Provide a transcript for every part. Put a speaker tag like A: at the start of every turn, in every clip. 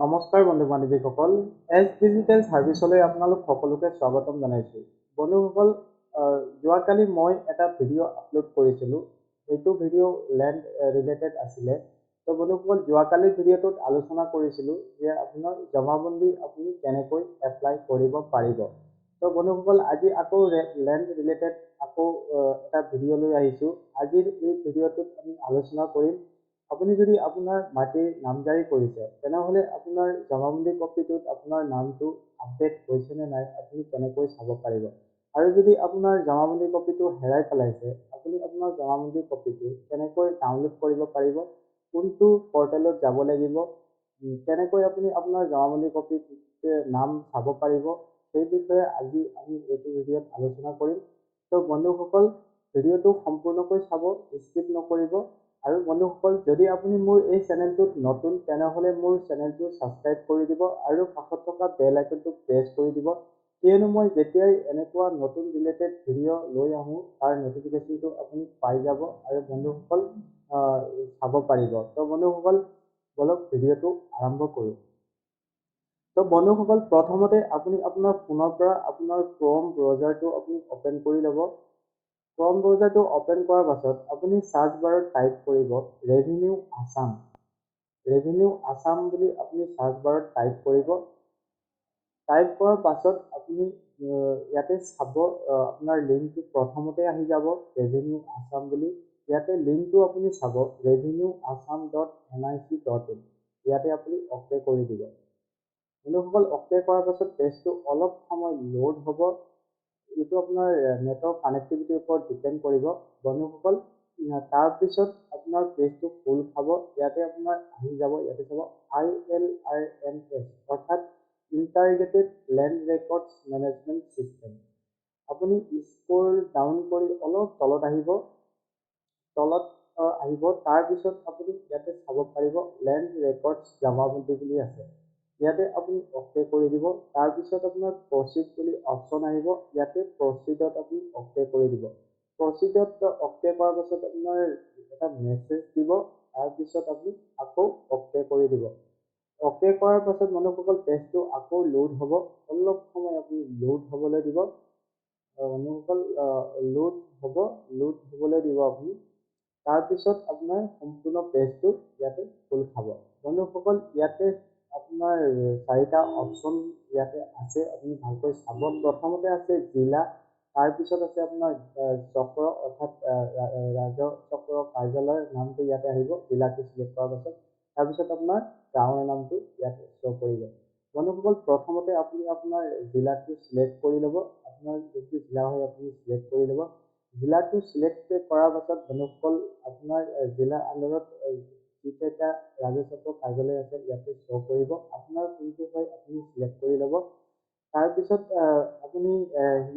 A: নমস্কাৰ বন্ধু বান্ধৱীসকল, S digital ছাৰ্ভিচলৈ আপোনালোক সকলোকে স্বাগতম জনাইছোঁ। বন্ধুসকল, যোৱাকালি মই এটা ভিডিঅ' আপলোড কৰিছিলোঁ। সেইটো ভিডিঅ' লেণ্ড ৰিলেটেড আছিলে। তো বন্ধুসকল, যোৱাকালিৰ ভিডিঅ'টোত আলোচনা কৰিছিলোঁ যে আপোনাৰ জমাবন্দী আপুনি কেনেকৈ এপ্লাই কৰিব পাৰিব। তো বন্ধুসকল, আজি আকৌ লেণ্ড ৰিলেটেড আকৌ এটা ভিডিঅ' লৈ আহিছোঁ। আজিৰ এই ভিডিঅ'টোত আমি আলোচনা কৰিম আপুনি যদি আপোনাৰ মাটিৰ নামজাৰি কৰিছে তেনেহ'লে আপোনাৰ জমাবন্দী কপিটোত আপোনাৰ নামটো আপডেট হৈছে নে নাই আপুনি কেনেকৈ চাব পাৰিব। আৰু যদি আপোনাৰ জমাবন্দী কপিটো হেৰাই পেলাইছে আপুনি আপোনাৰ জমাবন্দী কপিটো কেনেকৈ ডাউনলোড কৰিব পাৰিব, কোনটো পৰ্টেলত যাব লাগিব, কেনেকৈ আপুনি আপোনাৰ জমাবন্দী কপিত নাম চাব পাৰিব, সেই বিষয়ে আজি আমি এইটো ভিডিঅ'ত আলোচনা কৰিম। তো বন্ধুসকল, ভিডিঅ'টো সম্পূৰ্ণকৈ চাব, স্কিপ নকৰিব। আৰু বন্ধুসকল, যদি আপুনি মোৰ এই চেনেলটোত নতুন তেনেহ'লে মোৰ চেনেলটো ছাবস্ক্ৰাইব কৰি দিব আৰু কাষত থকা বেল আইকনটো প্ৰেছ কৰি দিব, কিয়নো মই যেতিয়াই এনেকুৱা নতুন ৰিলেটেড ভিডিঅ' লৈ আহোঁ তাৰ নটিফিকেশ্যনটো আপুনি পাই যাব আৰু বন্ধুসকল চাব পাৰিব। তো বন্ধুসকল, বলক ভিডিঅ'টো আৰম্ভ কৰোঁ। তো বন্ধুসকল, প্ৰথমতে আপুনি আপোনাৰ ফোনৰ পৰা আপোনাৰ ক্ৰ'ম ব্ৰাউজাৰটো আপুনি অ'পেন কৰি ল'ব। ক্ৰ'ম ব্ৰাউজাৰটো অ'পেন কৰাৰ পাছত আপুনি চাৰ্চ বাৰত টাইপ কৰিব ৰেভিনিউ আছাম। ৰেভিনিউ আছাম বুলি আপুনি চাৰ্চ বাৰত টাইপ কৰিব। টাইপ কৰাৰ পাছত আপুনি ইয়াতে চাব আপোনাৰ লিংকটো প্ৰথমতে আহি যাব ৰেভিনিউ আছাম বুলি। ইয়াতে লিংকটো আপুনি চাব revenueassam.nic.in। ইয়াতে আপুনি অ'কে কৰি দিব। বন্ধুসকল, অ'কে কৰাৰ পাছত পেজটো অলপ সময় লোড হ'ব। এইটো আপোনাৰ নেটৰ কানেক্টিভিটিৰ ওপৰত ডিপেণ্ড কৰিব। বন্ধুসকল, তাৰপিছত আপোনাৰ পেজটো খোল খাব। ইয়াতে আপোনাৰ আহি যাব, ইয়াতে চাব ILRMS অৰ্থাৎ ইণ্টাগ্ৰেটেড লেণ্ড ৰেকৰ্ডছ মেনেজমেণ্ট ছিষ্টেম। আপুনি স্ক্ৰল ডাউন কৰি অলপ তলত আহিব। তাৰপিছত আপুনি ইয়াতে চাব পাৰিব লেণ্ড ৰেকৰ্ডছ জমাবন্দী বুলি আছে। ইয়াতে আপুনি অ'কে কৰি দিব। তাৰপিছত আপোনাৰ প্ৰচিড বুলি অপশ্যন আহিব। ইয়াতে প্ৰচিডত আপুনি অ'কে কৰি দিব। প্ৰচিডত অ'কে কৰাৰ পাছত আপোনাৰ এটা মেছেজ দিব। তাৰপিছত আপুনি আকৌ অ'কে কৰি দিব। অ'কে কৰাৰ পাছত বন্ধুসকল, পেজটো আকৌ লোড হ'ব। অলপ সময় আপুনি লোড হ'বলৈ দিব। বন্ধুসকল, লোড হ'বলৈ দিব আপুনি। তাৰপিছত আপোনাৰ সম্পূৰ্ণ পেজটো ইয়াতে খোল খাব। বন্ধুসকল, ইয়াতে আপোনাৰ চাৰিটা অপশ্যন ইয়াতে আছে, আপুনি ভালকৈ চাব। প্ৰথমতে আছে জিলা, তাৰপিছত আছে আপোনাৰ চক্ৰ অৰ্থাৎ ৰাজহ চক্ৰ কাৰ্যালয়ৰ নামটো ইয়াতে আহিব জিলাটো চিলেক্ট কৰাৰ পাছত। তাৰপিছত আপোনাৰ গাঁৱৰ নামটো ইয়াতে শ্ব' কৰিব। বন্ধুসকল, প্ৰথমতে আপুনি আপোনাৰ জিলাটো চিলেক্ট কৰি ল'ব। আপোনাৰ যোনটো জিলা হয় আপুনি চিলেক্ট কৰি ল'ব। জিলাটো চিলেক্ট কৰাৰ পাছত বন্ধুসকল, আপোনাৰ জিলাৰ আণ্ডাৰত যিকেইটা ৰাজহ চক্ৰ কাৰ্যালয় আছে ইয়াতে শ্ব' কৰিব। আপোনাৰ কোনটো হয় আপুনি চিলেক্ট কৰি ল'ব। তাৰপিছত আপুনি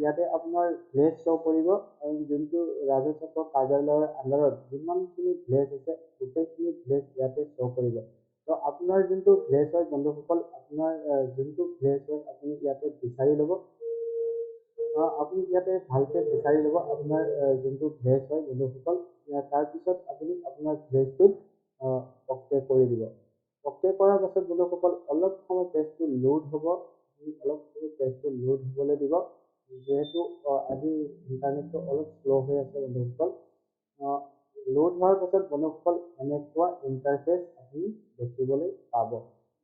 A: ইয়াতে আপোনাৰ ভিলেজ শ্ব' কৰিব আৰু যোনটো ৰাজহ চক্ৰ কাৰ্যালয়ৰ আণ্ডাৰত যিমানখিনি ভিলেজ আছে গোটেইখিনি ভিলেজ ইয়াতে শ্ব' কৰিব। তো আপোনাৰ যোনটো ভিলেজ হয় বন্ধুসকল, আপোনাৰ যোনটো ভিলেজ হয় আপুনি ইয়াতে বিচাৰি ল'ব। আপুনি ইয়াতে ভালকৈ বিচাৰি ল'ব আপোনাৰ যোনটো ভিলেজ হয় বন্ধুসকল। তাৰপিছত আপুনি আপোনাৰ ভিলেজটোত অ'কে কৰি দিব। অ'কে কৰাৰ পাছত বন্ধুসকল, অলপ সময় পেজটো লোড হ'ব। অলপ সময় পেজটো লোড হ'বলৈ দিব। যিহেতু আজি ইণ্টাৰনেটটো অলপ শ্ল' হৈ আছে বন্ধুসকল। লোড হোৱাৰ পাছত বন্ধুসকল, এনেকুৱা ইণ্টাৰফেচ আপুনি দেখিবলৈ পাব।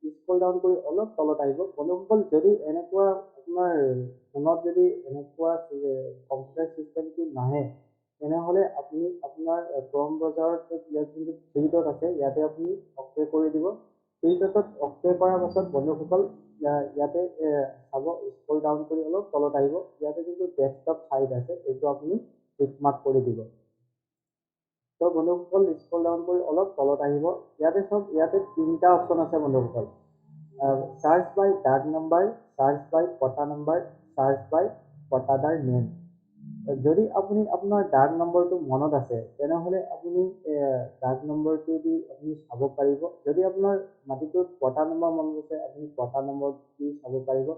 A: স্ক্ৰল ডাউন কৰি অলপ তলত আহিব। বন্ধুসকল, যদি এনেকুৱা আপোনাৰ ফোনত যদি এনেকুৱা কম্পিউটাৰ চিষ্টেমটো নাহে তেনেহ'লে আপুনি আপোনাৰ ক্ৰ'ম ব্ৰাউজাৰত ইয়াত যোনটো থ্ৰী ডট আছে ইয়াতে আপুনি অ'কে কৰি দিব। থ্ৰী ডটত অ'কে কৰাৰ পাছত বন্ধুসকল, ইয়াতে চাব স্ক্ৰল ডাউন কৰি অলপ তলত আহিব। ইয়াতে যোনটো ডেস্কটপ চাইড আছে এইটো আপুনি টিক মাৰ্ক কৰি দিব। তো বন্ধুসকল, স্ক্ৰল ডাউন কৰি অলপ তলত আহিব। ইয়াতে চাওক, ইয়াতে তিনিটা অপশ্যন আছে বন্ধুসকল। চাৰ্চ বাই ডাক নাম্বাৰ, চাৰ্চ বাই পটা নাম্বাৰ, চাৰ্চ বাই পটাদাৰ নেম। যদি আপুনি আপোনাৰ ডাক নম্বৰটো মনত আছে তেনেহ'লে আপুনি ডাক নম্বৰটো দি আপুনি চাব পাৰিব। যদি আপোনাৰ মাটিটোত পটা নম্বৰ মনত আছে আপুনি পটা নম্বৰ দি চাব পাৰিব।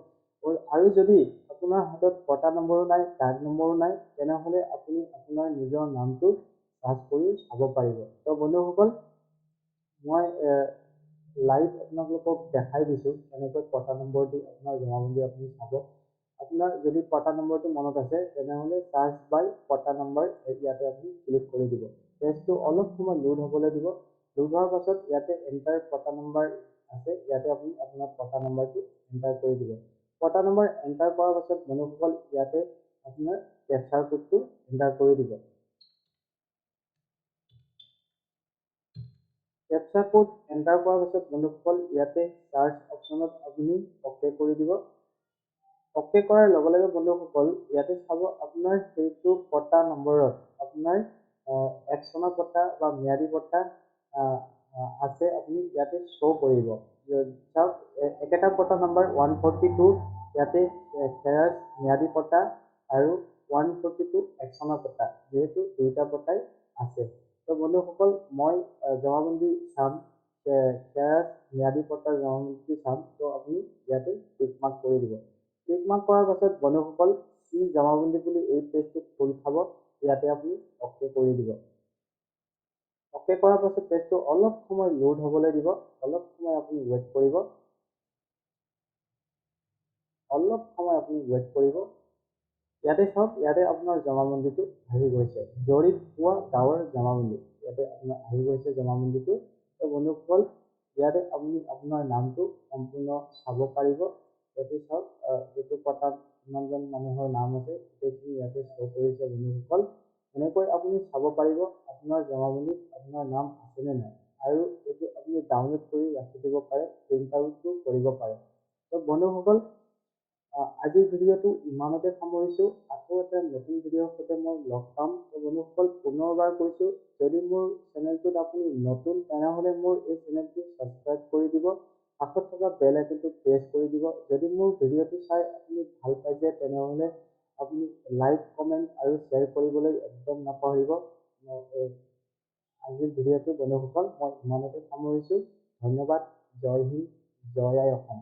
A: আৰু যদি আপোনাৰ হাতত পটা নম্বৰো নাই, ডাক নম্বৰো নাই, তেনেহ'লে আপুনি আপোনাৰ নিজৰ নামটো চাৰ্চ কৰি চাব পাৰিব। তো বন্ধুসকল, মই লাইভ আপোনালোকক দেখাই দিছোঁ কেনেকৈ পটা নম্বৰ দি আপোনাৰ জমাবন্দী আপুনি চাব। আপোনাৰ যদি পটা নম্বৰটো মনত আছে তেনেহ'লে চাৰ্চ বাই পটা নম্বৰ ইয়াতে আপুনি ক্লিক কৰি দিব। পেজটো অলপ সময় লোড হ'বলৈ দিব। লোড হোৱাৰ পাছত ইয়াতে এণ্টাৰ পটা নম্বৰ আছে, ইয়াতে আপুনি আপোনাৰ পটা নম্বৰটো এণ্টাৰ কৰি দিব। পটা নম্বৰ এণ্টাৰ কৰাৰ পাছত বন্ধুসকল ইয়াতে আপোনাৰ কেপচাৰ কোডটো এণ্টাৰ কৰি দিব। কেপচাৰ কোড এণ্টাৰ কৰাৰ পাছত বন্ধুসকল ইয়াতে চাৰ্চ অপশ্যনত আপুনি অ'কে কৰি দিব। অ'কে কৰাৰ লগে লগে বন্ধুসকল ইয়াতে চাব আপোনাৰ সেইটো পটা নম্বৰত আপোনাৰ একচনৰ পটা বা ম্যাদী পটা আছে, আপুনি ইয়াতে শ্ব' কৰিব। চাওক একেটা পটা নম্বৰ 142 ইয়াতে খেৰাজ ম্যাদী পটা আৰু 142 একচনৰ পটা, যিহেতু দুইটা পটাই আছে। তো বন্ধুসকল মই জমাবন্দী চাম, খেৰাজ ম্যাদী পটাৰ জমাবন্দী চাম। তো আপুনি ইয়াতে টিক মাৰ্ক কৰি দিব। টিক মাৰ্ক কৰাৰ পাছত বন্ধুসকল চি জমাবন্দী বুলি এই পেজটো খোল খাব, ইয়াতে আপুনি অ'কে কৰি দিব। অ'কে কৰাৰ পাছত পেজটো অলপ সময় লোড হ'বলৈ দিব। অলপ সময় আপুনি ৱেইট কৰিব। ইয়াতে চাওক, ইয়াতে আপোনাৰ জমাবন্দীটো আহি গৈছে, জৰীত পোৱা গাঁৱৰ জমাবন্দী। ইয়াতে আপোনাৰ আহি গৈছে জমাবন্দীটো। তো বন্ধুসকল ইয়াতে আপুনি আপোনাৰ নামটো সম্পূৰ্ণ চাব পাৰিব। ইয়াতে চাওক এইটো পটাত কিমানজন মানুহৰ নাম আছে গোটেইখিনি ইয়াতে শ্ব' কৰিছে বন্ধুসকল। এনেকৈ আপুনি চাব পাৰিব আপোনাৰ জমাবন্দীত আপোনাৰ নাম আছেনে নাই, আৰু এইটো আপুনি ডাউনলোড কৰি ৰাখি দিব পাৰে, প্ৰিণ্ট আউটো কৰিব পাৰে। তো বন্ধুসকল আজিৰ ভিডিঅ'টো ইমানতে সামৰিছোঁ। আকৌ এটা নতুন ভিডিঅ'ৰ সৈতে মই লগ পাম। তো বন্ধুসকল পুনৰবাৰ কৈছোঁ, যদি মোৰ চেনেলটোত আপুনি নতুন তেনেহ'লে মোৰ এই চেনেলটো ছাবস্ক্ৰাইব কৰি দিব, কাষত থকা বেল আইকনটো প্ৰেছ কৰি দিব। যদি মোৰ ভিডিঅ'টো চাই আপুনি ভাল পাইছে তেনেহ'লে আপুনি লাইক কমেণ্ট আৰু শ্বেয়াৰ কৰিবলৈ একদম নাপাহৰিব। আজিৰ ভিডিঅ'টো বন্ধুসকল মই ইমানতে সামৰিছোঁ। ধন্যবাদ। জয় হিন্দ, জয় আই অসম।